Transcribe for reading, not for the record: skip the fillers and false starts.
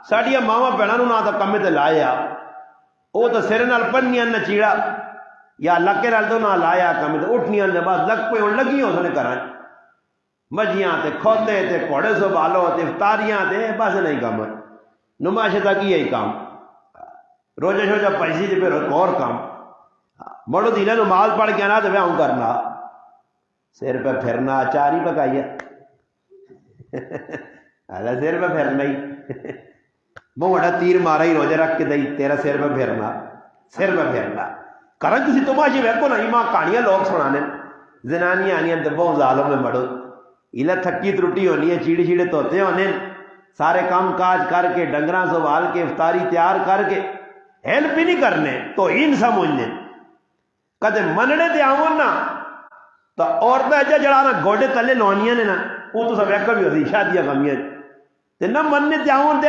ساڈیاں ماواں بھیناں نوں نہ تاں کمے تے لایا، وہ تو سر نال پنیاں نچیڑا یا لکے نال تو نہ لایا کمے تے اٹھنیاں نے بس لگ پے ہن لگی ہو سنے کرن مجھیاں تے کھوتے تے گھوڑے سنبھالو تے افطاریاں تے بس نہیں کام نمائش تک یہی کام روزہ شوجہ پیسی تے پھر ایک اور کام مڑو دلے نماز پڑھ کے آنا تو میں کرنا سر پہ پھرنا چار ہی پکائی ہے سر پہ پھرنا ہی میں بڑا تیر مارا ہی روزہ رکھ کے دئی تیرا سر پہ پھرنا سر پہ پھرنا کرن تسی تماشے ویکھو نا ماں کہانیاں لوگ سنانے زنانیاں آنیاں تے بہت ظالم میں مڑو ایلا تھکی ترٹی ہونی ہے چیڑے چیڑے توتے ہونے سارے کام کاج کر کے ڈنگراں سنبھال کے افطاری تیار کر کے ہیلپ بھی نہیں کرنے تو ہی سمجھنے کدے مننے تے آون نا تو عورتیں اجا جڑا نا گوڈے تلے لونیاں نے نا وہ تو سب ایک بھی ہوتی شادیاں کمیاں تے نہ مننے تے آون تے